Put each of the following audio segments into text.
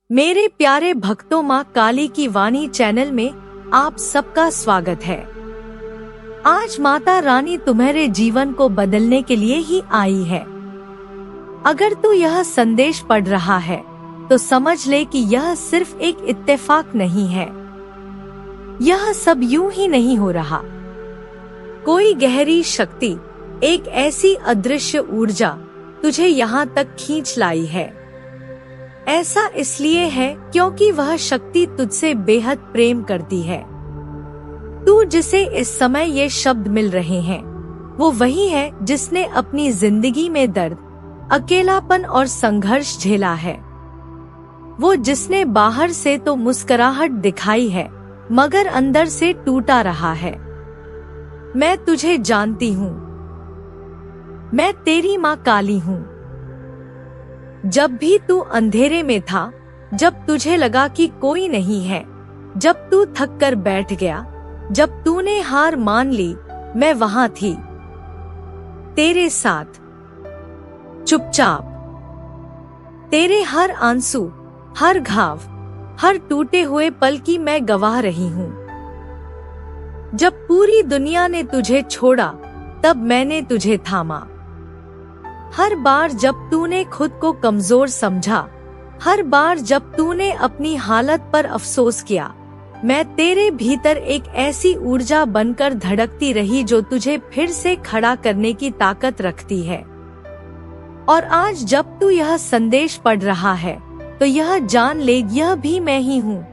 मेरे प्यारे भक्तों, माँ काली की वाणी चैनल में आप सबका स्वागत है। आज माता रानी तुम्हारे जीवन को बदलने के लिए ही आई है। अगर तू यह संदेश पढ़ रहा है तो समझ ले कि यह सिर्फ एक इत्तेफाक नहीं है। यह सब यूं ही नहीं हो रहा। कोई गहरी शक्ति, एक ऐसी अदृश्य ऊर्जा तुझे यहाँ तक खींच लाई है। ऐसा इसलिए है क्योंकि वह शक्ति तुझसे बेहद प्रेम करती है। तू जिसे इस समय ये शब्द मिल रहे हैं, वो वही है जिसने अपनी जिंदगी में दर्द, अकेलापन और संघर्ष झेला है। वो जिसने बाहर से तो मुस्कुराहट दिखाई है, मगर अंदर से टूटा रहा है। मैं तुझे जानती हूँ। मैं तेरी माँ काली हूँ। जब भी तू अंधेरे में था, जब तुझे लगा कि कोई नहीं है, जब तू थक कर बैठ गया, जब तूने हार मान ली, मैं वहां थी, तेरे साथ, चुपचाप। तेरे हर आंसू, हर घाव, हर टूटे हुए पल की मैं गवाह रही हूँ। जब पूरी दुनिया ने तुझे छोड़ा, तब मैंने तुझे थामा। हर बार जब तूने खुद को कमजोर समझा, हर बार जब तूने अपनी हालत पर अफसोस किया, मैं तेरे भीतर एक ऐसी ऊर्जा बनकर धड़कती रही जो तुझे फिर से खड़ा करने की ताकत रखती है। और आज जब तू यह संदेश पढ़ रहा है, तो यह जान ले, यह भी मैं ही हूँ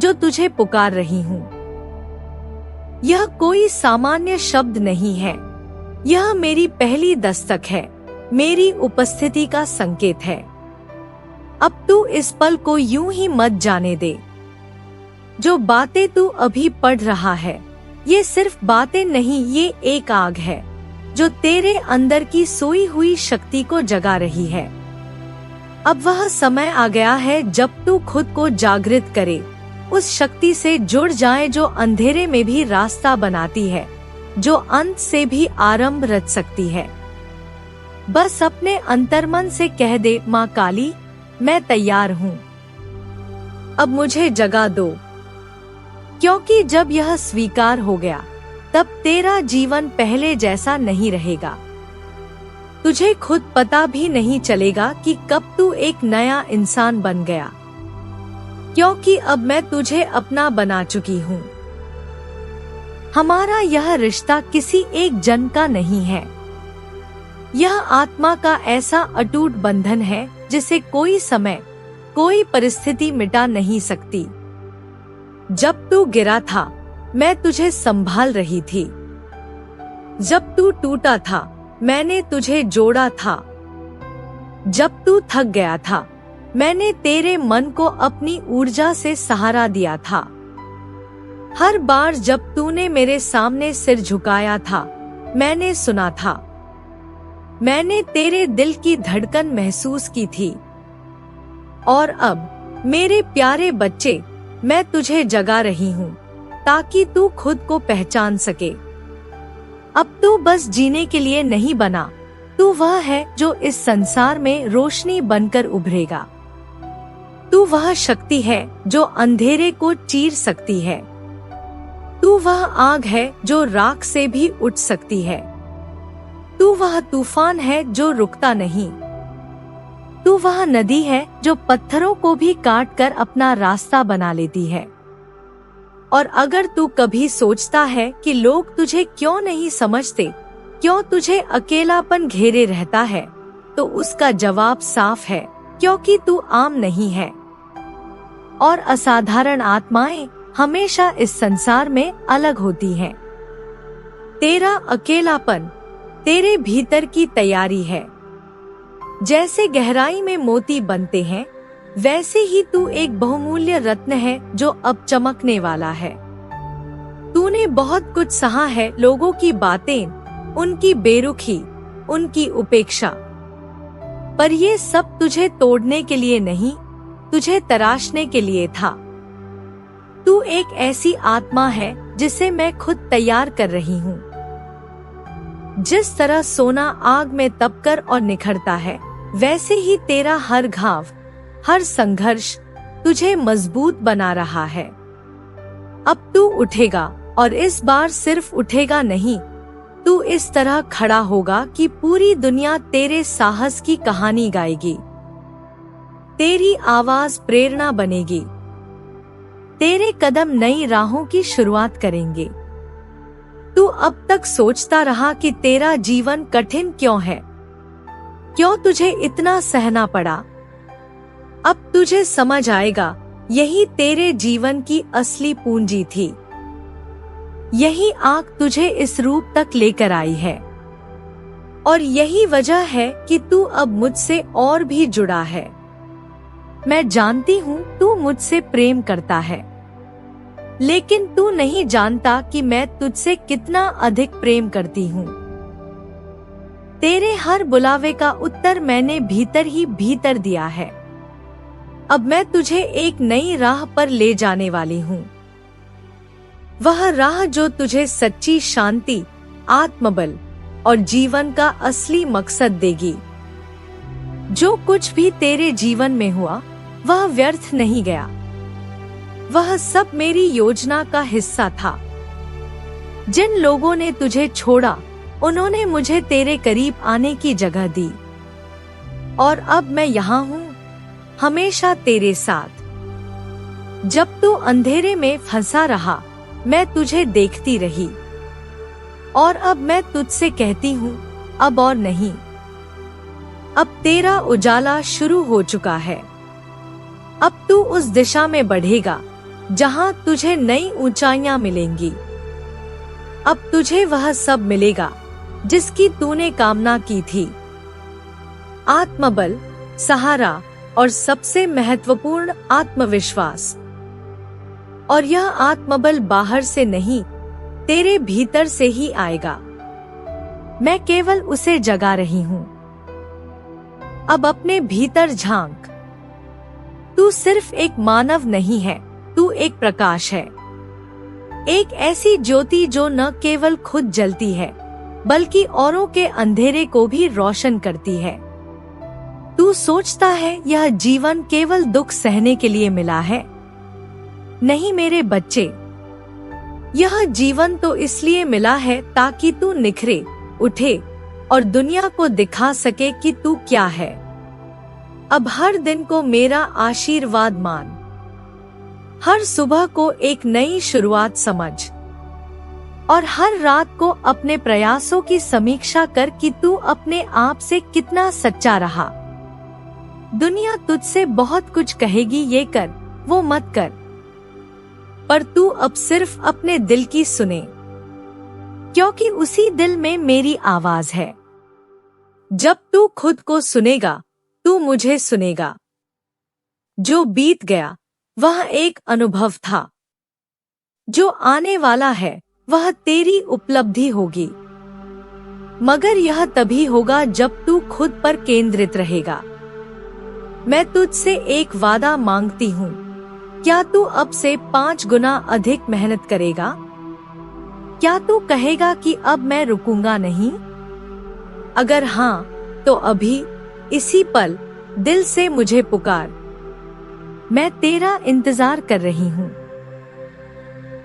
जो तुझे पुकार रही हूँ। यह कोई सामान्य शब्द नहीं है। यह मेरी पहली दस्तक है, मेरी उपस्थिति का संकेत है। अब तू इस पल को यूं ही मत जाने दे। जो बातें तू अभी पढ़ रहा है, ये सिर्फ बातें नहीं, ये एक आग है जो तेरे अंदर की सोई हुई शक्ति को जगा रही है। अब वह समय आ गया है जब तू खुद को जागृत करे, उस शक्ति से जुड़ जाए जो अंधेरे में भी रास्ता बनाती है, जो अंत से भी आरंभ रच सकती है। बस अपने अंतर्मन से कह दे, माँ काली, मैं तैयार हूँ। अब मुझे जगा दो। क्योंकि जब यह स्वीकार हो गया, तब तेरा जीवन पहले जैसा नहीं रहेगा। तुझे खुद पता भी नहीं चलेगा कि कब तू एक नया इंसान बन गया, क्योंकि अब मैं तुझे अपना बना चुकी हूँ। हमारा यह रिश्ता किसी एक जन्म का नहीं है। यह आत्मा का ऐसा अटूट बंधन है जिसे कोई समय, कोई परिस्थिति मिटा नहीं सकती। जब तू गिरा था, मैं तुझे संभाल रही थी। जब तू टूटा था, मैंने तुझे जोड़ा था। जब तू थक गया था, मैंने तेरे मन को अपनी ऊर्जा से सहारा दिया था। हर बार जब तूने मेरे सामने सिर झुकाया था, मैंने सुना था। मैंने तेरे दिल की धड़कन महसूस की थी। और अब मेरे प्यारे बच्चे, मैं तुझे जगा रही हूँ ताकि तू खुद को पहचान सके। अब तू बस जीने के लिए नहीं बना, तू वह है जो इस संसार में रोशनी बनकर उभरेगा। तू वह शक्ति है जो अंधेरे को चीर सकती है। तू वह आग है जो राख से भी उठ सकती है। तू वह तूफान है जो रुकता नहीं। तू वह नदी है जो पत्थरों को भी काट कर अपना रास्ता बना लेती है। और अगर तू कभी सोचता है कि लोग तुझे क्यों नहीं समझते, क्यों तुझे अकेलापन घेरे रहता है, तो उसका जवाब साफ है, क्योंकि तू आम नहीं है। और असाधारण आत्माएं हमेशा इस संसार में अलग होती हैं। तेरा अकेलापन तेरे भीतर की तैयारी है। जैसे गहराई में मोती बनते हैं, वैसे ही तू एक बहुमूल्य रत्न है जो अब चमकने वाला है। तूने बहुत कुछ सहा है, लोगों की बातें, उनकी बेरुखी, उनकी उपेक्षा। पर ये सब तुझे तोड़ने के लिए नहीं, तुझे तराशने के लिए था। तू एक ऐसी आत्मा है जिसे मैं खुद तैयार कर रही हूँ। जिस तरह सोना आग में तपकर और निखरता है, वैसे ही तेरा हर घाव, हर संघर्ष, तुझे मजबूत बना रहा है। अब तू उठेगा, और इस बार सिर्फ उठेगा नहीं, तू इस तरह खड़ा होगा कि पूरी दुनिया तेरे साहस की कहानी गाएगी। तेरी आवाज प्रेरणा बनेगी। तेरे कदम नई राहों की शुरुआत करेंगे। तू अब तक सोचता रहा कि तेरा जीवन कठिन क्यों है, क्यों तुझे इतना सहना पड़ा। अब तुझे समझ आएगा, यही तेरे जीवन की असली पूंजी थी। यही आग तुझे इस रूप तक लेकर आई है, और यही वजह है कि तू अब मुझसे और भी जुड़ा है। मैं जानती हूँ तू मुझसे प्रेम करता है, लेकिन तू नहीं जानता कि मैं तुझसे कितना अधिक प्रेम करती हूँ। तेरे हर बुलावे का उत्तर मैंने भीतर ही भीतर दिया है। अब मैं तुझे एक नई राह पर ले जाने वाली हूँ, वह राह जो तुझे सच्ची शांति, आत्मबल और जीवन का असली मकसद देगी। जो कुछ भी तेरे जीवन में हुआ वह व्यर्थ नहीं गया, वह सब मेरी योजना का हिस्सा था। जिन लोगों ने तुझे छोड़ा, उन्होंने मुझे तेरे करीब आने की जगह दी, और अब मैं यहाँ हूँ, हमेशा तेरे साथ। जब तू अंधेरे में फंसा रहा, मैं तुझे देखती रही, और अब मैं तुझसे कहती हूँ, अब और नहीं। अब तेरा उजाला शुरू हो चुका है। अब तू उस दिशा में बढ़ेगा जहाँ तुझे नई ऊंचाइयां मिलेंगी। अब तुझे वह सब मिलेगा जिसकी तूने कामना की थी। आत्मबल, सहारा और सबसे महत्वपूर्ण आत्मविश्वास। और यह आत्मबल बाहर से नहीं, तेरे भीतर से ही आएगा। मैं केवल उसे जगा रही हूँ। अब अपने भीतर झांक। तू सिर्फ एक मानव नहीं है, तू एक प्रकाश है। एक ऐसी ज्योति जो न केवल खुद जलती है, बल्कि औरों के अंधेरे को भी रोशन करती है। तू सोचता है यह जीवन केवल दुख सहने के लिए मिला है। नहीं मेरे बच्चे, यह जीवन तो इसलिए मिला है ताकि तू निखरे, उठे और दुनिया को दिखा सके कि तू क्या है। अब हर दिन को मेरा आशीर्वाद मान। हर सुबह को एक नई शुरुआत समझ, और हर रात को अपने प्रयासों की समीक्षा कर कि तू अपने आप से कितना सच्चा रहा। दुनिया तुझसे बहुत कुछ कहेगी, ये कर, वो मत कर, पर तू अब सिर्फ अपने दिल की सुने, क्योंकि उसी दिल में मेरी आवाज है। जब तू खुद को सुनेगा, तू मुझे सुनेगा। जो बीत गया वह एक अनुभव था, जो आने वाला है वह तेरी उपलब्धि होगी। मगर यह तभी होगा जब तू खुद पर केंद्रित रहेगा। मैं तुझसे एक वादा मांगती हूँ, क्या तू अब से 5 गुना अधिक मेहनत करेगा? क्या तू कहेगा कि अब मैं रुकूंगा नहीं? अगर हाँ, तो अभी इसी पल दिल से मुझे पुकार। मैं तेरा इंतजार कर रही हूँ।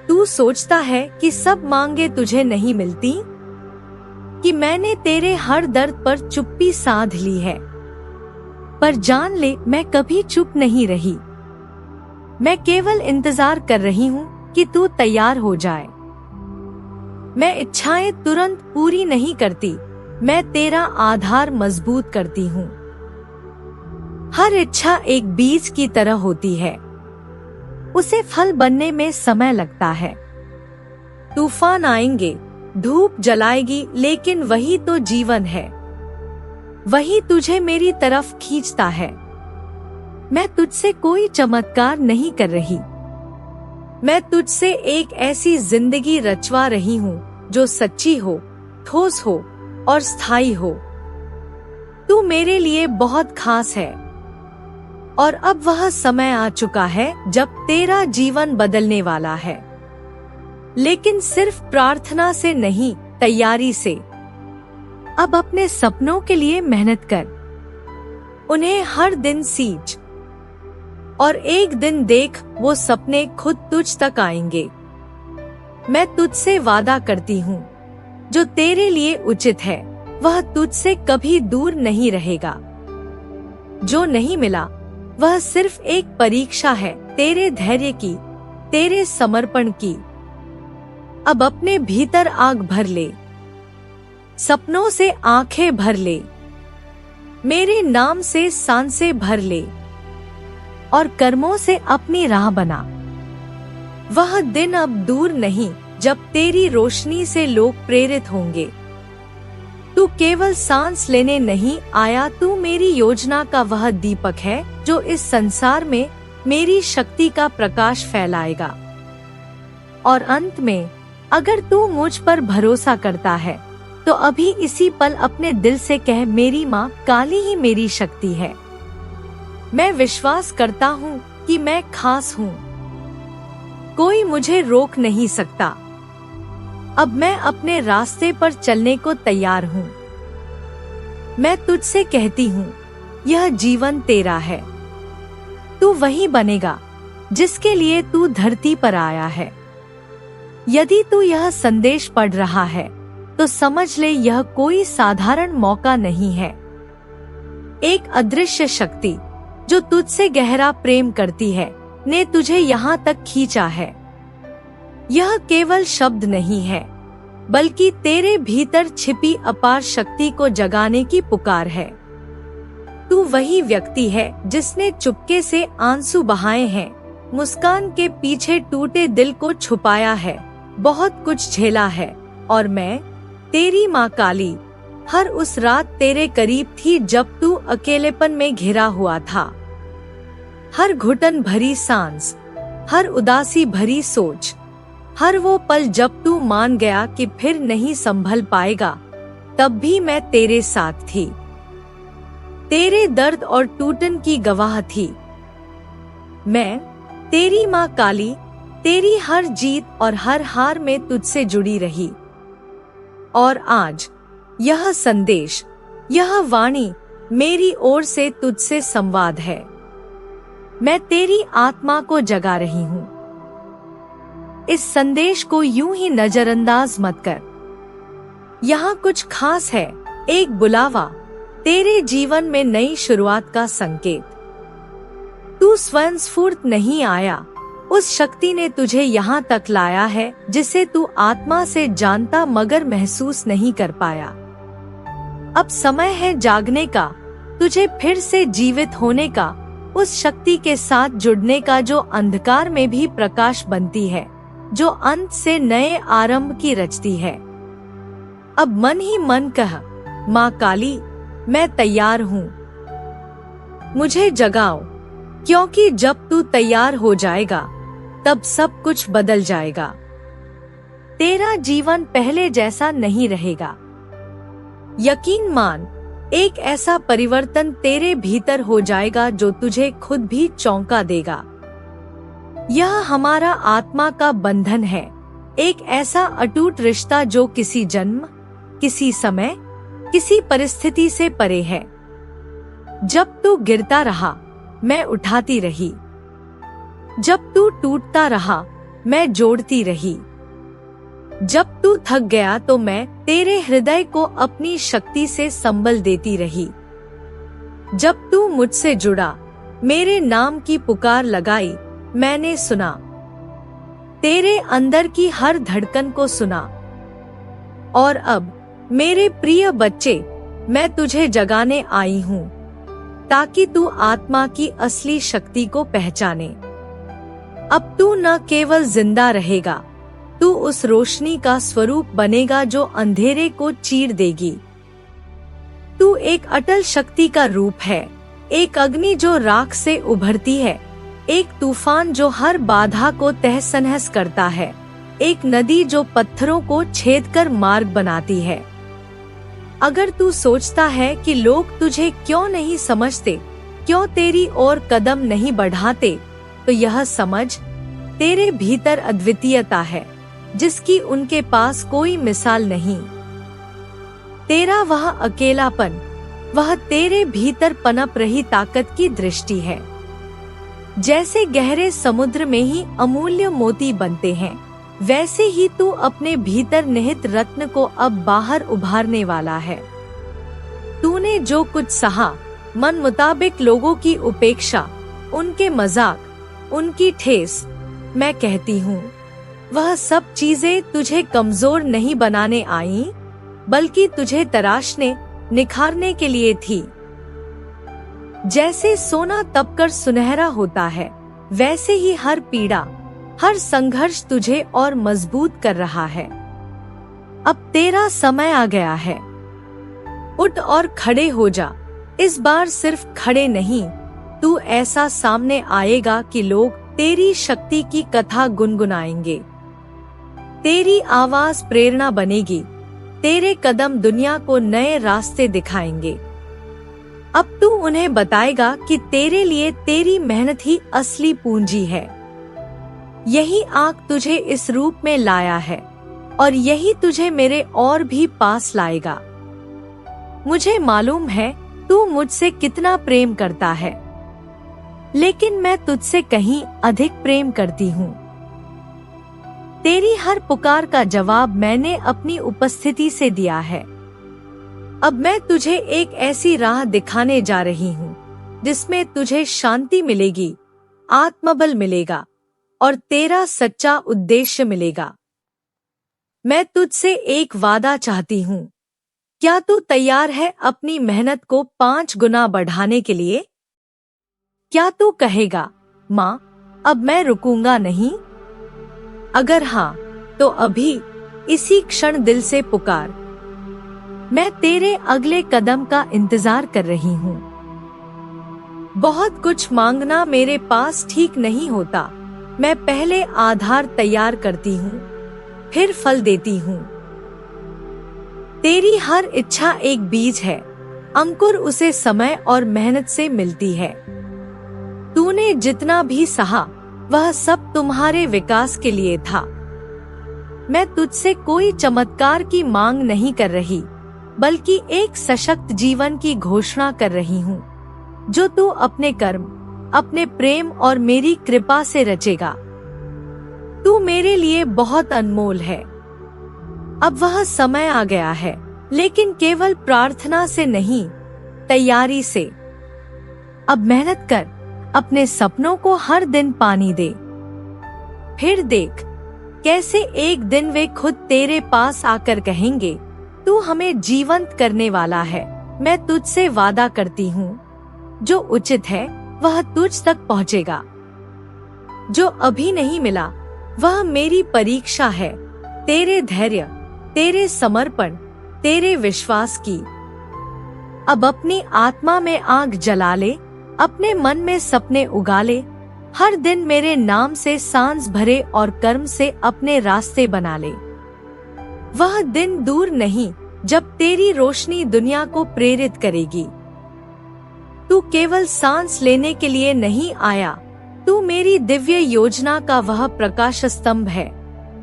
तू सोचता है कि सब मांगे तुझे नहीं मिलती, कि मैंने तेरे हर दर्द पर चुप्पी साध ली है। पर जान ले, मैं कभी चुप नहीं रही। मैं केवल इंतजार कर रही हूँ कि तू तैयार हो जाए। मैं इच्छाएं तुरंत पूरी नहीं करती, मैं तेरा आधार मजबूत करती हूँ। हर इच्छा एक बीज की तरह होती है, उसे फल बनने में समय लगता है। तूफान आएंगे, धूप जलाएगी, लेकिन वही तो जीवन है, वही तुझे मेरी तरफ खींचता है। मैं तुझसे कोई चमत्कार नहीं कर रही, मैं तुझसे एक ऐसी जिंदगी रचवा रही हूँ जो सच्ची हो, ठोस हो और स्थायी हो। तू मेरे लिए बहुत खास है, और अब वह समय आ चुका है जब तेरा जीवन बदलने वाला है। लेकिन सिर्फ प्रार्थना से नहीं, तैयारी से। अब अपने सपनों के लिए मेहनत कर, उन्हें हर दिन सींच, और एक दिन देख वो सपने खुद तुझ तक आएंगे। मैं तुझसे वादा करती हूँ, जो तेरे लिए उचित है वह तुझसे कभी दूर नहीं रहेगा। जो नहीं मिला वह सिर्फ एक परीक्षा है तेरे धैर्य की, तेरे समर्पण की। अब अपने भीतर आग भर ले, सपनों से आंखें भर ले, मेरे नाम से सांसें भर ले और कर्मों से अपनी राह बना। वह दिन अब दूर नहीं जब तेरी रोशनी से लोग प्रेरित होंगे। तू केवल सांस लेने नहीं आया, तू मेरी योजना का वह दीपक है जो इस संसार में मेरी शक्ति का प्रकाश फैलाएगा। और अंत में अगर तू मुझ पर भरोसा करता है तो अभी इसी पल अपने दिल से कह, मेरी माँ काली ही मेरी शक्ति है। मैं विश्वास करता हूँ कि मैं खास हूँ, कोई मुझे रोक नहीं सकता। अब मैं अपने रास्ते पर चलने को तैयार हूँ। मैं तुझसे कहती हूँ, यह जीवन तेरा है। तू वही बनेगा जिसके लिए तू धरती पर आया है। यदि तू यह संदेश पढ़ रहा है तो समझ ले, यह कोई साधारण मौका नहीं है। एक अदृश्य शक्ति जो तुझसे गहरा प्रेम करती है ने तुझे यहाँ तक खींचा है। यह केवल शब्द नहीं है, बल्कि तेरे भीतर छिपी अपार शक्ति को जगाने की पुकार है। तू वही व्यक्ति है जिसने चुपके से आंसू बहाए हैं, मुस्कान के पीछे टूटे दिल को छुपाया है, बहुत कुछ झेला है। और मैं तेरी माँ काली हर उस रात तेरे करीब थी जब तू अकेलेपन में घिरा हुआ था। हर घुटन भरी सांस, हर उदासी भरी सोच, हर वो पल जब तू मान गया कि फिर नहीं संभल पाएगा, तब भी मैं तेरे साथ थी। तेरे दर्द और टूटन की गवाह थी। मैं तेरी माँ काली तेरी हर जीत और हर हार में तुझसे जुड़ी रही। और आज यह संदेश, यह वाणी मेरी ओर से तुझसे संवाद है। मैं तेरी आत्मा को जगा रही हूँ। इस संदेश को यूं ही नजरअंदाज मत कर। यहाँ कुछ खास है, एक बुलावा, तेरे जीवन में नई शुरुआत का संकेत। तू स्वयं स्फूर्त नहीं आया, उस शक्ति ने तुझे यहाँ तक लाया है जिसे तू आत्मा से जानता मगर महसूस नहीं कर पाया। अब समय है जागने का, तुझे फिर से जीवित होने का, उस शक्ति के साथ जुड़ने का जो अंधकार में भी प्रकाश बनती है, जो अंत से नए आरंभ की रचती है। अब मन ही मन कह, माँ काली मैं तैयार हूँ, मुझे जगाओ, क्योंकि जब तू तैयार हो जाएगा तब सब कुछ बदल जाएगा। तेरा जीवन पहले जैसा नहीं रहेगा। यकीन मान, एक ऐसा परिवर्तन तेरे भीतर हो जाएगा जो तुझे खुद भी चौंका देगा। यह हमारा आत्मा का बंधन है, एक ऐसा अटूट रिश्ता जो किसी जन्म, किसी समय, किसी परिस्थिति से परे है। जब तू गिरता रहा मैं उठाती रही, जब तू टूटता रहा मैं जोड़ती रही, जब तू थक गया तो मैं तेरे हृदय को अपनी शक्ति से संबल देती रही। जब तू मुझसे जुड़ा, मेरे नाम की पुकार लगाई, मैंने सुना, तेरे अंदर की हर धड़कन को सुना। और अब मेरे प्रिय बच्चे, मैं तुझे जगाने आई हूँ ताकि तू आत्मा की असली शक्ति को पहचाने। अब तू न केवल जिंदा रहेगा, तू उस रोशनी का स्वरूप बनेगा जो अंधेरे को चीर देगी। तू एक अटल शक्ति का रूप है, एक अग्नि जो राख से उभरती है, एक तूफान जो हर बाधा को तहस नहस करता है, एक नदी जो पत्थरों को छेदकर मार्ग बनाती है। अगर तू सोचता है कि लोग तुझे क्यों नहीं समझते, क्यों तेरी ओर कदम नहीं बढ़ाते, तो यह समझ, तेरे भीतर अद्वितीयता है जिसकी उनके पास कोई मिसाल नहीं। तेरा वह अकेलापन, वह तेरे भीतर पनप रही ताकत की दृष्टि है। जैसे गहरे समुद्र में ही अमूल्य मोती बनते हैं, वैसे ही तू अपने भीतर निहित रत्न को अब बाहर उभारने वाला है। तूने जो कुछ सहा, मन मुताबिक लोगों की उपेक्षा, उनके मजाक, उनकी ठेस, मैं कहती हूँ वह सब चीजें तुझे कमजोर नहीं बनाने आई, बल्कि तुझे तराशने, निखारने के लिए थी। जैसे सोना तपकर सुनहरा होता है, वैसे ही हर पीड़ा, हर संघर्ष तुझे और मजबूत कर रहा है। अब तेरा समय आ गया है। उठ और खड़े हो जा। इस बार सिर्फ खड़े नहीं, तू ऐसा सामने आएगा कि लोग तेरी शक्ति की कथा गुनगुनाएंगे। तेरी आवाज प्रेरणा बनेगी, तेरे कदम दुनिया को नए रास्ते दिखाएंगे। अब तू उन्हें बताएगा कि तेरे लिए तेरी मेहनत ही असली पूंजी है। यही आग तुझे इस रूप में लाया है और यही तुझे मेरे और भी पास लाएगा। मुझे मालूम है तू मुझसे कितना प्रेम करता है, लेकिन मैं तुझसे कहीं अधिक प्रेम करती हूँ। तेरी हर पुकार का जवाब मैंने अपनी उपस्थिति से दिया है। अब मैं तुझे एक ऐसी राह दिखाने जा रही हूँ जिसमें तुझे शांति मिलेगी, आत्मबल मिलेगा और तेरा सच्चा उद्देश्य मिलेगा। मैं तुझसे एक वादा चाहती हूँ। क्या तू तैयार है अपनी मेहनत को 5 गुना बढ़ाने के लिए? क्या तू कहेगा, माँ, अब मैं रुकूंगा नहीं? अगर हाँ, तो अभी इसी क्षण दिल से पुकार। मैं तेरे अगले कदम का इंतजार कर रही हूँ। बहुत कुछ मांगना मेरे पास ठीक नहीं होता। मैं पहले आधार तैयार करती हूँ, फिर फल देती हूँ। तेरी हर इच्छा एक बीज है, अंकुर उसे समय और मेहनत से मिलती है। तूने जितना भी सहा, वह सब तुम्हारे विकास के लिए था। मैं तुझसे कोई चमत्कार की मांग नहीं कर रही, बल्कि एक सशक्त जीवन की घोषणा कर रही हूँ, जो तू अपने कर्म, अपने प्रेम और मेरी कृपा से रचेगा। तू मेरे लिए बहुत अनमोल है। अब वह समय आ गया है, लेकिन केवल प्रार्थना से नहीं, तैयारी से। अब मेहनत कर, अपने सपनों को हर दिन पानी दे। फिर देख कैसे एक दिन वे खुद तेरे पास आकर कहेंगे, तू हमें जीवंत करने वाला है। मैं तुझसे वादा करती हूँ, जो उचित है वह तुझ तक पहुँचेगा। जो अभी नहीं मिला, वह मेरी परीक्षा है, तेरे धैर्य, तेरे समर्पण, तेरे विश्वास की। अब अपनी आत्मा में आग जला ले, अपने मन में सपने उगा ले। हर दिन मेरे नाम से सांस भरे और कर्म से अपने रास्ते बना ले। वह दिन दूर नहीं जब तेरी रोशनी दुनिया को प्रेरित करेगी। तू केवल सांस लेने के लिए नहीं आया, तू मेरी दिव्य योजना का वह प्रकाश स्तंभ है,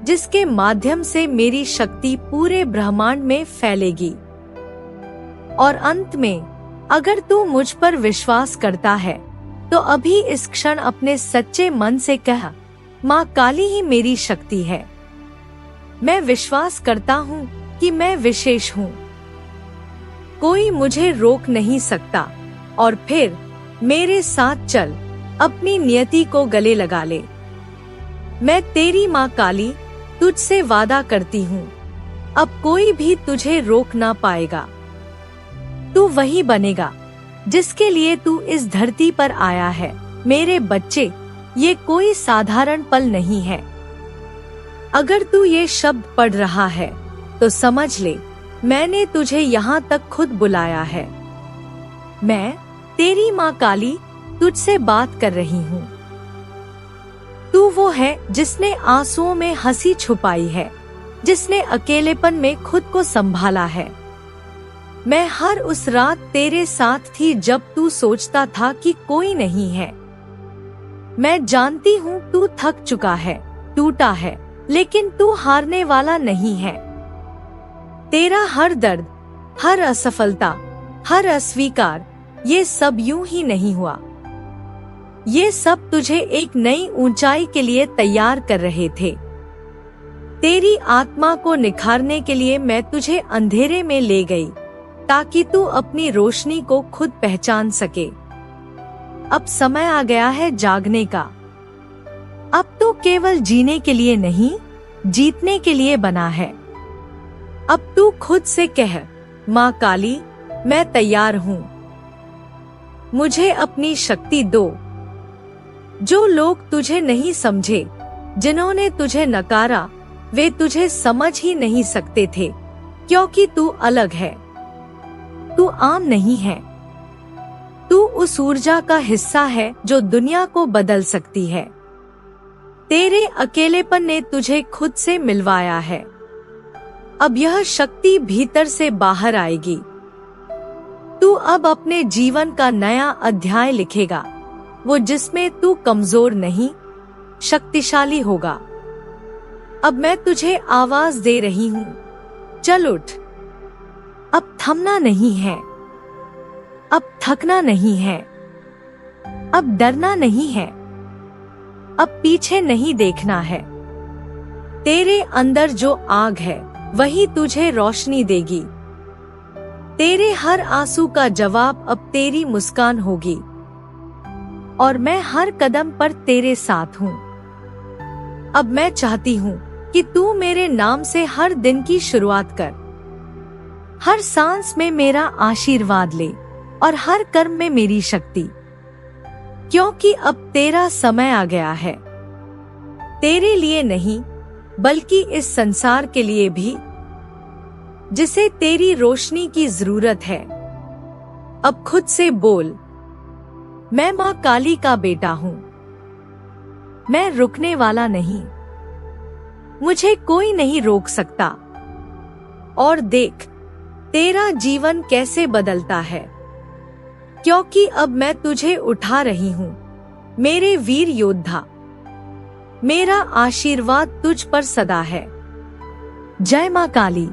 जिसके माध्यम से मेरी शक्ति पूरे ब्रह्मांड में फैलेगी। और अंत में, अगर तू मुझ पर विश्वास करता है, तो अभी इस क्षण अपने सच्चे मन से कह, माँ काली ही मेरी शक्ति है। मैं विश्वास करता हूँ कि मैं विशेष हूँ, कोई मुझे रोक नहीं सकता। और फिर मेरे साथ चल, अपनी नियति को गले लगा ले। मैं तेरी माँ काली तुझसे वादा करती हूँ, अब कोई भी तुझे रोक ना पाएगा। तू वही बनेगा जिसके लिए तू इस धरती पर आया है। मेरे बच्चे, ये कोई साधारण पल नहीं है। अगर तू ये शब्द पढ़ रहा है, तो समझ ले, मैंने तुझे यहाँ तक खुद बुलाया है। मैं, तेरी माँ काली, तुझसे बात कर रही हूँ। तू वो है जिसने आंसुओं में हंसी छुपाई है, जिसने अकेलेपन में खुद को संभाला है। मैं हर उस रात तेरे साथ थी जब तू सोचता था कि कोई नहीं है। मैं जानती हूँ तू थक चुका है, टूटा है, लेकिन तू हारने वाला नहीं है। तेरा हर दर्द, हर असफलता, हर अस्वीकार, ये सब यूं ही नहीं हुआ। ये सब तुझे एक नई ऊंचाई के लिए तैयार कर रहे थे। तेरी आत्मा को निखारने के लिए मैं तुझे अंधेरे में ले गई, ताकि तू अपनी रोशनी को खुद पहचान सके। अब समय आ गया है जागने का। अब तू केवल जीने के लिए नहीं, जीतने के लिए बना है। अब तू खुद से कह, माँ काली, मैं तैयार हूँ। मुझे अपनी शक्ति दो। जो लोग तुझे नहीं समझे, जिन्होंने तुझे नकारा, वे तुझे समझ ही नहीं सकते थे, क्योंकि तू अलग है। तू आम नहीं है। तू उस ऊर्जा का हिस्सा है जो दुनिया को बदल सकती है। तेरे अकेलेपन ने तुझे खुद से मिलवाया है। अब यह शक्ति भीतर से बाहर आएगी। तू अब अपने जीवन का नया अध्याय लिखेगा, वो जिसमें तू कमजोर नहीं, शक्तिशाली होगा। अब मैं तुझे आवाज दे रही हूँ, चल उठ। अब थमना नहीं है, अब थकना नहीं है, अब डरना नहीं है, अब पीछे नहीं देखना है। तेरे अंदर जो आग है, वही तुझे रोशनी देगी। तेरे हर आंसू का जवाब अब तेरी मुस्कान होगी, और मैं हर कदम पर तेरे साथ हूँ। अब मैं चाहती हूँ कि तू मेरे नाम से हर दिन की शुरुआत कर। हर सांस में मेरा आशीर्वाद ले और हर कर्म में मेरी शक्ति, क्योंकि अब तेरा समय आ गया है। तेरे लिए नहीं, बल्कि इस संसार के लिए भी, जिसे तेरी रोशनी की जरूरत है। अब खुद से बोल, मैं माँ काली का बेटा हूँ। मैं रुकने वाला नहीं, मुझे कोई नहीं रोक सकता। और देख, तेरा जीवन कैसे बदलता है, क्योंकि अब मैं तुझे उठा रही हूँ, मेरे वीर योद्धा। मेरा आशीर्वाद तुझ पर सदा है। जय माँ काली।